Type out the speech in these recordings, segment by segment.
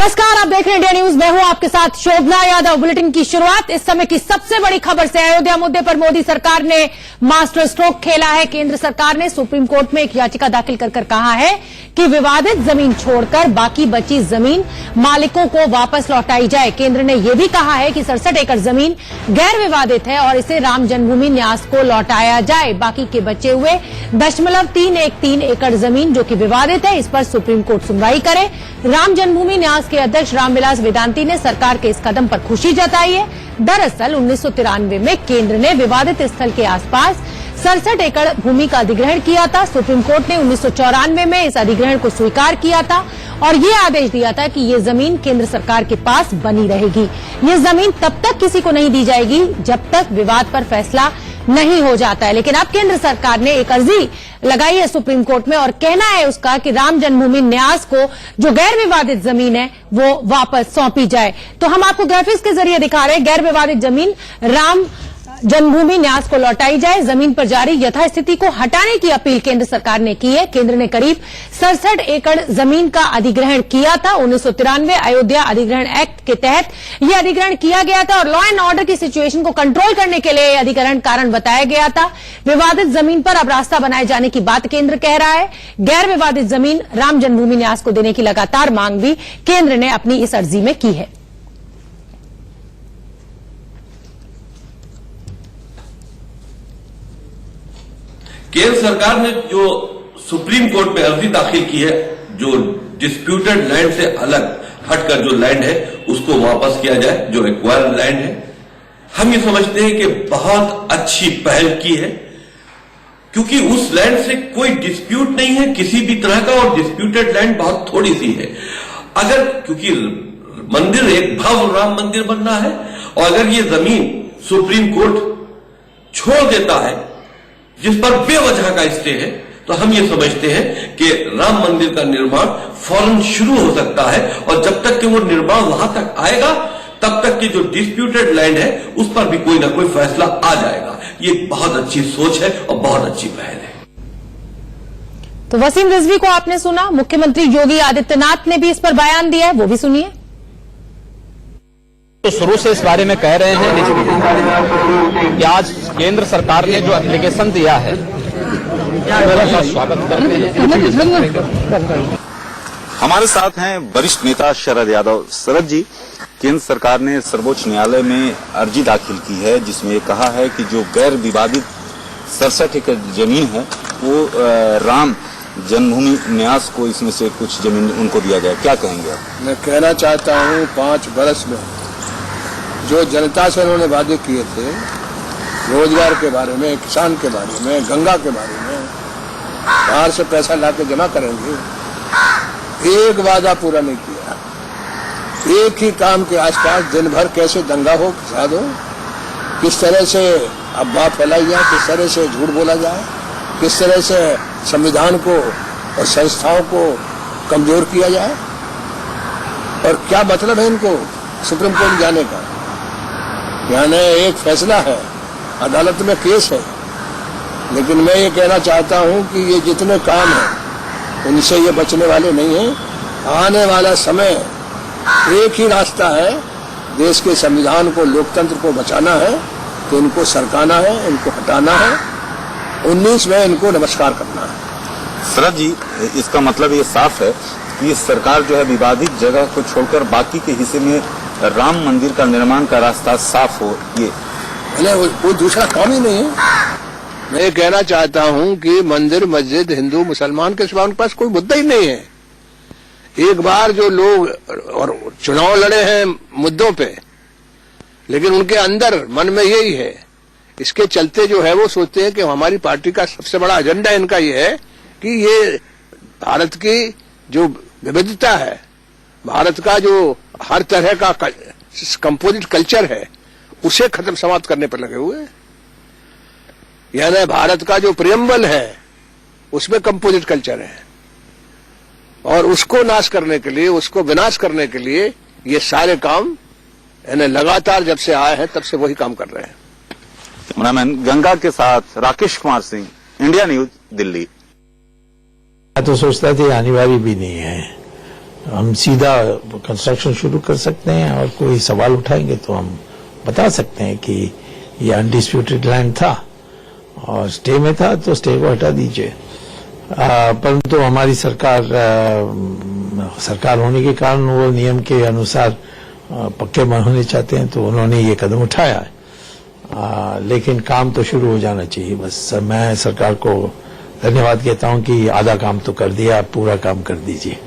नमस्कार, आप देख रहे हैं इंडिया न्यूज। मैं हूं आपके साथ शोभना यादव। बुलेटिन की शुरुआत इस समय की सबसे बड़ी खबर से। अयोध्या मुद्दे पर मोदी सरकार ने मास्टर स्ट्रोक खेला है। केंद्र सरकार ने सुप्रीम कोर्ट में एक याचिका दाखिल कर कहा है कि विवादित जमीन छोड़कर बाकी बची जमीन मालिकों को वापस लौटाई जाए। केंद्र ने यह भी कहा है कि 67 एकड़ जमीन गैर विवादित है और इसे राम जन्मभूमि न्यास को लौटाया जाए। बाकी के बचे हुए 0.313 एकड़ जमीन जो कि विवादित है, इस पर सुप्रीम कोर्ट सुनवाई करे। राम जन्मभूमि न्यास के अध्यक्ष रामविलास वेदांती ने सरकार के इस कदम पर खुशी जताई है। दरअसल 1993 में केंद्र ने विवादित स्थल के आसपास 67 एकड़ भूमि का अधिग्रहण किया था। सुप्रीम कोर्ट ने 1994 में इस अधिग्रहण को स्वीकार किया था और ये आदेश दिया था कि ये जमीन केंद्र सरकार के पास बनी रहेगी। ये जमीन तब तक किसी को नहीं दी जाएगी जब तक विवाद पर फैसला नहीं हो जाता है। लेकिन अब केंद्र सरकार ने एक अर्जी लगाई है सुप्रीम कोर्ट में और कहना है उसका कि राम जन्मभूमि न्यास को जो गैर विवादित जमीन है वो वापस सौंपी जाए। तो हम आपको ग्राफिक्स के जरिए दिखा रहे हैं, गैर विवादित जमीन राम जन्मभूमि न्यास को लौटाई जाए। जमीन पर जारी यथास्थिति को हटाने की अपील केंद्र सरकार ने की है। केंद्र ने करीब 67 एकड़ जमीन का अधिग्रहण किया था। 1993 अयोध्या अधिग्रहण एक्ट के तहत यह अधिग्रहण किया गया था और लॉ एंड ऑर्डर की सिचुएशन को कंट्रोल करने के लिए अधिग्रहण कारण बताया गया था। विवादित जमीन पर अब रास्ता बनाए जाने की बात केंद्र कह रहा है। गैर विवादित जमीन राम जन्मभूमि न्यास को देने की लगातार मांग भी केंद्र ने अपनी इस अर्जी में की है। केंद्र सरकार ने जो सुप्रीम कोर्ट में अर्जी दाखिल की है, जो डिस्प्यूटेड लैंड से अलग हटकर जो लैंड है उसको वापस किया जाए, जो एक्वायर्ड लैंड है, हम ये समझते हैं कि बहुत अच्छी पहल की है, क्योंकि उस लैंड से कोई डिस्प्यूट नहीं है किसी भी तरह का और डिस्प्यूटेड लैंड बहुत थोड़ी सी है। अगर क्योंकि मंदिर एक भव्य राम मंदिर बनना है और अगर ये जमीन सुप्रीम कोर्ट छोड़ देता है जिस पर बेवजह का स्टे है, तो हम ये समझते हैं कि राम मंदिर का निर्माण फौरन शुरू हो सकता है और जब तक कि वो निर्माण वहां तक आएगा तब तक की जो डिस्प्यूटेड लैंड है उस पर भी कोई ना कोई फैसला आ जाएगा। ये बहुत अच्छी सोच है और बहुत अच्छी पहल है। तो वसीम रिजवी को आपने सुना, मुख्यमंत्री योगी आदित्यनाथ ने भी इस पर बयान दिया है, वो भी सुनिए। तो शुरू से इस बारे में कह रहे हैं कि आज केंद्र सरकार ने जो एप्लीकेशन दिया है मेरा स्वागत करते हैं। हमारे साथ हैं वरिष्ठ नेता शरद यादव। शरद जी, केंद्र सरकार ने सर्वोच्च न्यायालय में अर्जी दाखिल की है जिसमें कहा है कि जो गैर विवादित 67 एकड़ जमीन है वो राम जन्मभूमि न्यास को इसमें से कुछ जमीन उनको दिया जाए। क्या कहेंगे आप? मैं कहना चाहता हूँ 5 बरस में जो जनता से उन्होंने वादे किए थे, रोजगार के बारे में, किसान के बारे में, गंगा के बारे में, बाहर से पैसा लाके जमा करेंगे, एक वादा पूरा नहीं किया। एक ही काम के आसपास दिन भर कैसे दंगा हो, फसाद हो, किस तरह से अफवाह फैलाई जाए, किस तरह से झूठ बोला जाए, किस तरह से संविधान को और संस्थाओं को कमजोर किया जाए, और क्या मतलब है इनको सुप्रीम कोर्ट जाने का। यानी एक फैसला है, अदालत में केस है, लेकिन मैं ये कहना चाहता हूं कि ये जितने काम हैं उनसे ये बचने वाले नहीं हैं। आने वाला समय एक ही रास्ता है, देश के संविधान को, लोकतंत्र को बचाना है तो इनको सरकाना है, इनको हटाना है, 19 में इनको नमस्कार करना है। शरद जी, इसका मतलब ये साफ है कि सरकार जो है विवादित जगह को छोड़कर बाकी के हिस्से में राम मंदिर का निर्माण का रास्ता साफ हो। ये वो दूसरा काम ही नहीं है। मैं ये कहना चाहता हूं कि मंदिर मस्जिद हिंदू मुसलमान के सिवा उनके पास कोई मुद्दा ही नहीं है। एक बार जो लोग और चुनाव लड़े हैं मुद्दों पे, लेकिन उनके अंदर मन में यही है, इसके चलते जो है वो सोचते हैं कि हमारी पार्टी का सबसे बड़ा एजेंडा इनका ये है कि ये भारत की जो विविधता है, भारत का जो हर तरह का कंपोजिट कल्चर है, उसे खत्म समाप्त करने पर लगे हुए। यानी भारत का जो प्रियम्बल है उसमें कंपोजिट कल्चर है और उसको नाश करने के लिए, उसको विनाश करने के लिए ये सारे काम यानी लगातार जब से आए हैं तब से वही काम कर रहे हैं। कैमरामैन गंगा के साथ राकेश कुमार सिंह, इंडिया न्यूज, दिल्ली। मैं तो सोचता थी आने वाली भी नहीं है, हम सीधा कंस्ट्रक्शन शुरू कर सकते हैं, और कोई सवाल उठाएंगे तो हम बता सकते हैं कि ये अनडिस्प्यूटेड लैंड था और स्टे में था, तो स्टे को हटा दीजिए। परंतु हमारी सरकार होने के कारण वो नियम के अनुसार पक्के होने चाहते हैं, तो उन्होंने ये कदम उठाया है। लेकिन काम तो शुरू हो जाना चाहिए। बस मैं सरकार को धन्यवाद कहता हूं कि आधा काम तो कर दिया, आप पूरा काम कर दीजिए।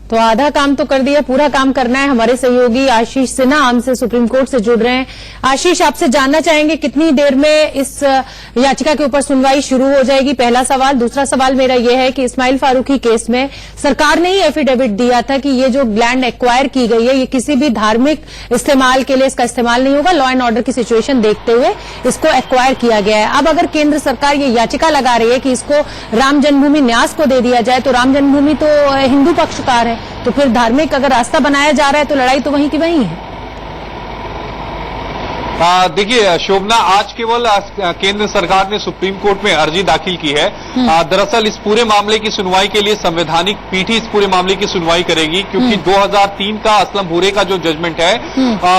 तो आधा काम तो कर दिया, पूरा काम करना है। हमारे सहयोगी आशीष सिन्हा हमसे सुप्रीम कोर्ट से जुड़ रहे हैं। आशीष, आपसे जानना चाहेंगे कितनी देर में इस याचिका के ऊपर सुनवाई शुरू हो जाएगी, पहला सवाल। दूसरा सवाल मेरा यह है कि इस्माइल फारूकी केस में सरकार ने ही एफिडेविट दिया था कि ये जो लैंड एक्वायर की गई है ये किसी भी धार्मिक इस्तेमाल के लिए इसका इस्तेमाल नहीं होगा, लॉ एंड ऑर्डर की सिचुएशन देखते हुए इसको एक्वायर किया गया है। अब अगर केंद्र सरकार ये याचिका लगा रही है कि इसको राम जन्मभूमि न्यास को दे दिया जाए, तो राम जन्मभूमि तो हिंदू पक्षकार है, तो फिर धार्मिक अगर रास्ता बनाया जा रहा है तो लड़ाई तो वहीं की वहीं है। देखिए शोभना, आज केवल केंद्र सरकार ने सुप्रीम कोर्ट में अर्जी दाखिल की है। दरअसल इस पूरे मामले की सुनवाई के लिए संवैधानिक पीठ ही इस पूरे मामले की सुनवाई करेगी, क्योंकि 2003 का असलम भूरे का जो जजमेंट है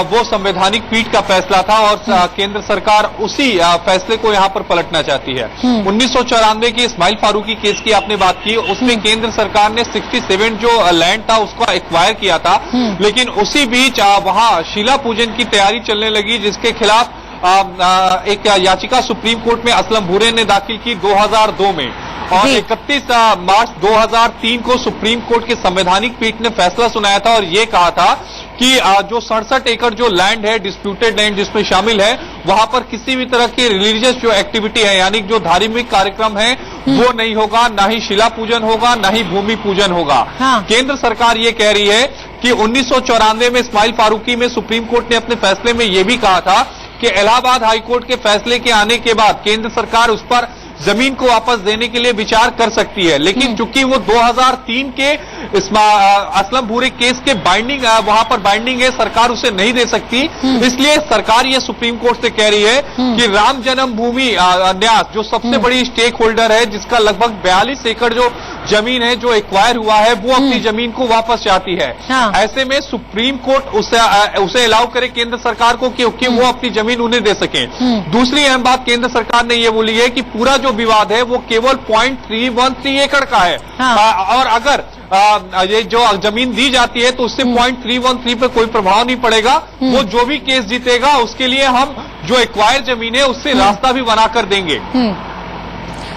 वो संवैधानिक पीठ का फैसला था और केंद्र सरकार उसी फैसले को यहां पर पलटना चाहती है। 1994 के इस्माइल फारूकी केस की आपने बात की, उसमें केंद्र सरकार ने 67 जो लैंड था उसको एक्वायर किया था, लेकिन उसी बीच वहां शिला पूजन की तैयारी चलने लगी, जिसके खिलाफ एक याचिका सुप्रीम कोर्ट में असलम भूरे ने दाखिल की 2002 में, और 31 मार्च 2003 को सुप्रीम कोर्ट के संवैधानिक पीठ ने फैसला सुनाया था और ये कहा था कि जो 67 एकड़ जो लैंड है, डिस्प्यूटेड लैंड जिसमें शामिल है, वहां पर किसी भी तरह की रिलीजियस जो एक्टिविटी है, यानी जो धार्मिक कार्यक्रम है वो नहीं होगा, ना ही शिला पूजन होगा, ना ही भूमि पूजन होगा। केंद्र सरकार ये कह रही है कि 1994 में इस्माइल फारूकी में सुप्रीम कोर्ट ने अपने फैसले में यह भी कहा था कि इलाहाबाद हाईकोर्ट के फैसले के आने के बाद केंद्र सरकार उस पर जमीन को वापस देने के लिए विचार कर सकती है, लेकिन चूंकि वो 2003 के असलम भूरे केस के बाइंडिंग वहां पर बाइंडिंग है, सरकार उसे नहीं दे सकती। इसलिए सरकार ये सुप्रीम कोर्ट से कह रही है कि राम जन्मभूमि न्यास जो सबसे बड़ी स्टेक होल्डर है, जिसका लगभग 42 एकड़ जो जमीन है जो एक्वायर हुआ है, वो अपनी जमीन को वापस चाहती है। ऐसे में सुप्रीम कोर्ट उसे अलाउ करे केंद्र सरकार को कि वो अपनी जमीन उन्हें दे सके। दूसरी अहम बात केंद्र सरकार ने ये बोली है कि पूरा जो विवाद है वो केवल 0.313 एकड़ का है, और अगर ये जो जमीन दी जाती है तो उससे 0.313 पे कोई प्रभाव नहीं पड़ेगा। वो जो भी केस जीतेगा उसके लिए हम जो एक्वायर जमीन है उससे रास्ता भी बनाकर देंगे।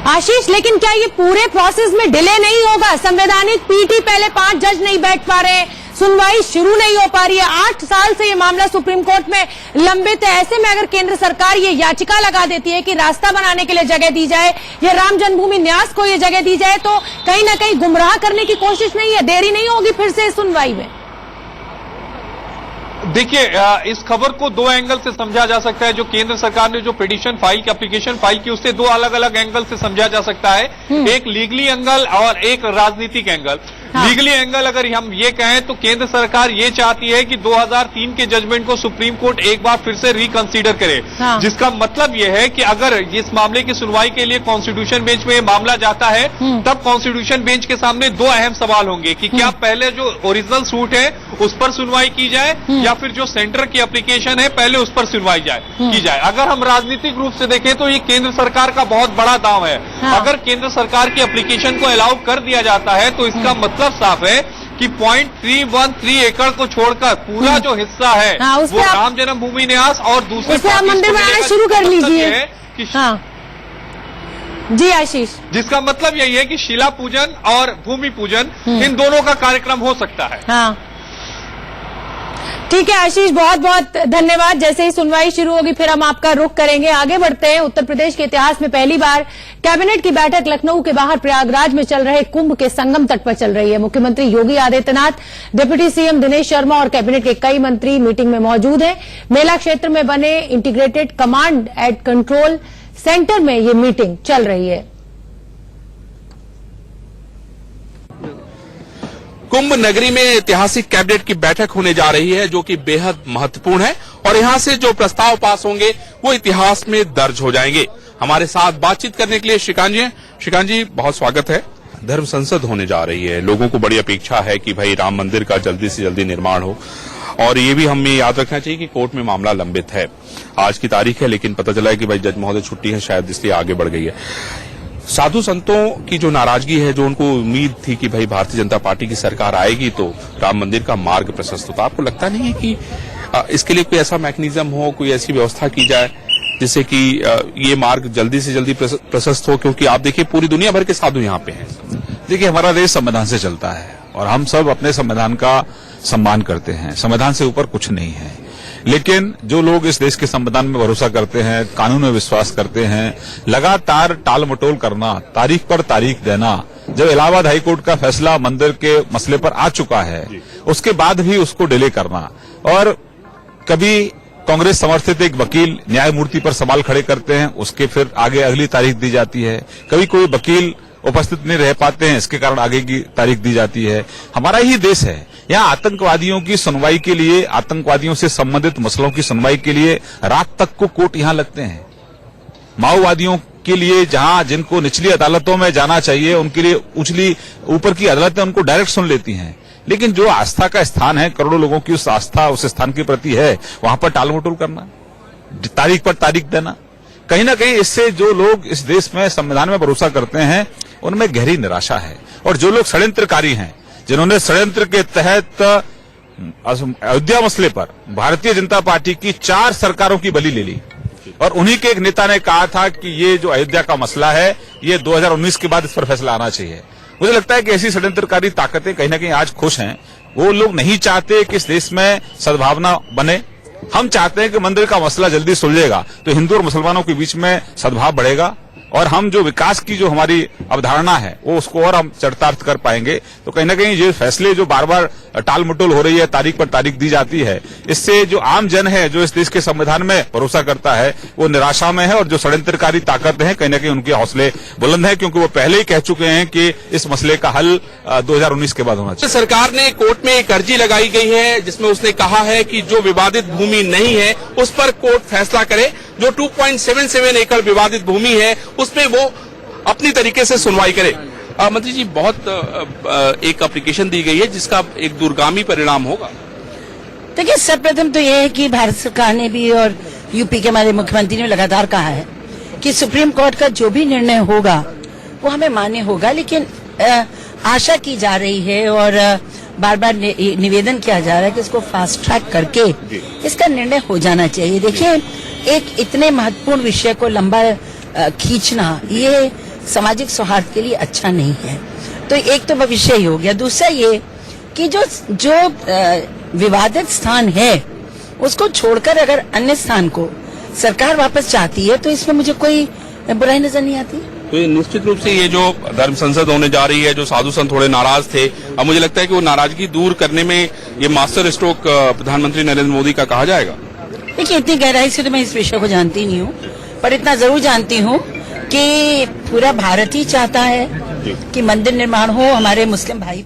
आशीष, लेकिन क्या ये पूरे प्रोसेस में डिले नहीं होगा? संवैधानिक पीठ ही पहले 5 जज नहीं बैठ पा रहे, सुनवाई शुरू नहीं हो पा रही है, 8 साल से ये मामला सुप्रीम कोर्ट में लंबित है। ऐसे में अगर केंद्र सरकार ये याचिका लगा देती है कि रास्ता बनाने के लिए जगह दी जाए, ये राम जन्मभूमि न्यास को ये जगह दी जाए, तो कहीं ना कहीं गुमराह करने की कोशिश नहीं है? देरी नहीं होगी फिर से सुनवाई में? देखिए, इस खबर को 2 एंगल से समझा जा सकता है। जो केंद्र सरकार ने जो पिटीशन फाइल की, एप्लीकेशन फाइल की, उससे 2 अलग अलग एंगल से समझा जा सकता है, एक लीगली एंगल और एक राजनीतिक एंगल। लीगली एंगल अगर हम ये कहें तो केंद्र सरकार ये चाहती है कि 2003 के जजमेंट को सुप्रीम कोर्ट एक बार फिर से रिकंसीडर करे, जिसका मतलब ये है कि अगर इस मामले की सुनवाई के लिए कॉन्स्टिट्यूशन बेंच में मामला जाता है, तब कॉन्स्टिट्यूशन बेंच के सामने 2 अहम सवाल होंगे कि क्या पहले जो ओरिजिनल सूट है उस पर सुनवाई की जाए, या फिर जो सेंटर की एप्लीकेशन है पहले उस पर सुनवाई की जाए। अगर हम राजनीतिक रूप से देखें तो ये केंद्र सरकार का बहुत बड़ा दांव है। अगर केंद्र सरकार की एप्लीकेशन को अलाउ कर दिया जाता है तो इसका मतलब साफ है कि 0.313 एकड़ को छोड़कर पूरा जो हिस्सा है वो राम जन्मभूमि न्यास और दूसरे मंदिर बनाना शुरू कर लीजिए। जी आशीष, जिसका मतलब यही है कि शिला पूजन और भूमि पूजन इन दोनों का कार्यक्रम हो सकता है। ठीक है आशीष, बहुत बहुत धन्यवाद। जैसे ही सुनवाई शुरू होगी फिर हम आपका रुख करेंगे। आगे बढ़ते हैं। उत्तर प्रदेश के इतिहास में पहली बार कैबिनेट की बैठक लखनऊ के बाहर प्रयागराज में चल रहे कुंभ के संगम तट पर चल रही है। मुख्यमंत्री योगी आदित्यनाथ, डिप्टी सीएम दिनेश शर्मा और कैबिनेट के कई मंत्री मीटिंग में मौजूद हैं। मेला क्षेत्र में बने integrated command and control centre में ये मीटिंग चल रही है। कुंभ नगरी में ऐतिहासिक कैबिनेट की बैठक होने जा रही है, जो कि बेहद महत्वपूर्ण है, और यहां से जो प्रस्ताव पास होंगे वो इतिहास में दर्ज हो जाएंगे। हमारे साथ बातचीत करने के लिए श्रीकांत जी हैं। श्रीकांत जी, बहुत स्वागत है। धर्म संसद होने जा रही है। लोगों को बड़ी अपेक्षा है कि भाई राम मंदिर का जल्दी से जल्दी निर्माण हो, और ये भी हमें याद रखना चाहिए कि कोर्ट में मामला लंबित है। आज की तारीख है, लेकिन पता चला है कि भाई जज महोदय छुट्टी है, शायद इसलिए आगे बढ़ गई है। साधु संतों की जो नाराजगी है, जो उनको उम्मीद थी कि भाई भारतीय जनता पार्टी की सरकार आएगी तो राम मंदिर का मार्ग प्रशस्त होता, आपको लगता नहीं है कि इसके लिए कोई ऐसा मैकेनिज्म हो, कोई ऐसी व्यवस्था की जाए जिससे कि ये मार्ग जल्दी से जल्दी प्रशस्त हो? क्योंकि आप देखिए पूरी दुनिया भर के साधु यहाँ पे हैं। देखिए, हमारा देश संविधान से चलता है और हम सब अपने संविधान का सम्मान करते हैं। संविधान से ऊपर कुछ नहीं है, लेकिन जो लोग इस देश के संविधान में भरोसा करते हैं, कानून में विश्वास करते हैं, लगातार टाल मटोल करना, तारीख पर तारीख देना, जब इलाहाबाद हाईकोर्ट का फैसला मंदिर के मसले पर आ चुका है उसके बाद भी उसको डिले करना, और कभी कांग्रेस समर्थित एक वकील न्यायमूर्ति पर सवाल खड़े करते हैं, उसके फिर आगे अगली तारीख दी जाती है। कभी कोई वकील उपस्थित नहीं रह पाते हैं, इसके कारण आगे की तारीख दी जाती है। हमारा ही देश है, यहाँ आतंकवादियों की सुनवाई के लिए, आतंकवादियों से संबंधित मसलों की सुनवाई के लिए रात तक को कोर्ट यहाँ लगते हैं। माओवादियों के लिए जहां जिनको निचली अदालतों में जाना चाहिए, उनके लिए उचली ऊपर की अदालतें उनको डायरेक्ट सुन लेती हैं। लेकिन जो आस्था का स्थान है, करोड़ों लोगों की उस आस्था उस स्थान के प्रति है, वहां पर टाल मटोल करना, तारीख पर तारीख देना, कहीं ना कहीं इससे जो लोग इस देश में संविधान में भरोसा करते हैं उनमें गहरी निराशा है। और जो लोग षड्यंत्रकारी हैं, जिन्होंने षड्यंत्र के तहत अयोध्या मसले पर भारतीय जनता पार्टी की 4 सरकारों की बलि ले ली, और उन्हीं के एक नेता ने कहा था कि ये जो अयोध्या का मसला है, ये 2019 के बाद इस पर फैसला आना चाहिए। मुझे लगता है कि ऐसी षड्यंत्रकारी ताकतें कहीं ना कहीं आज खुश हैं। वो लोग नहीं चाहते कि इस देश में सद्भावना बने। हम चाहते हैं कि मंदिर का मसला जल्दी सुलझेगा तो हिंदू और मुसलमानों के बीच में सद्भाव बढ़ेगा, और हम जो विकास की जो हमारी अवधारणा है वो उसको और हम चरितार्थ कर पाएंगे। तो कहीं ना कहीं ये फैसले जो बार बार टाल मटोल हो रही है, तारीख पर तारीख दी जाती है, इससे जो आम जन है, जो इस देश के संविधान में भरोसा करता है, वो निराशा में है। और जो षड्यंत्रकारी ताकतें हैं, कहीं ना कहीं उनके हौसले बुलंद है, क्योंकि वो पहले ही कह चुके हैं कि इस मसले का हल 2019 के बाद होना चाहिए। सरकार ने कोर्ट में एक अर्जी लगाई गई है जिसमें उसने कहा है कि जो विवादित भूमि नहीं है उस पर कोर्ट फैसला करे। जो 2.77 एकड़ विवादित भूमि है उसमें वो अपनी तरीके से सुनवाई करे। मंत्री जी, बहुत एक एप्लीकेशन दी गई है जिसका एक दूरगामी परिणाम होगा। देखिए, सर्वप्रथम तो यह है कि भारत सरकार ने भी और यूपी के हमारे मुख्यमंत्री ने लगातार कहा है कि सुप्रीम कोर्ट का जो भी निर्णय होगा वो हमें मान्य होगा, लेकिन आशा की जा रही है और बार बार निवेदन किया जा रहा है कि इसको फास्ट ट्रैक करके इसका निर्णय हो जाना चाहिए। देखिए, एक इतने महत्वपूर्ण विषय को लंबा खींचना ये सामाजिक सौहार्द के लिए अच्छा नहीं है। तो एक तो विषय ही हो गया। दूसरा ये कि जो विवादित स्थान है उसको छोड़कर अगर अन्य स्थान को सरकार वापस चाहती है तो इसमें मुझे कोई बुराई नजर नहीं आती। तो ये निश्चित रूप से ये जो धर्म संसद होने जा रही है, जो साधु संत थोड़े नाराज थे, अब मुझे लगता है कि वो नाराजगी दूर करने में ये मास्टर स्ट्रोक प्रधानमंत्री नरेंद्र मोदी का कहा जाएगा। देखिए, इतनी गहराई से तो मैं इस विषय को जानती नहीं हूँ, पर इतना जरूर जानती हूँ कि पूरा भारत ही चाहता है कि मंदिर निर्माण हो, हमारे मुस्लिम भाई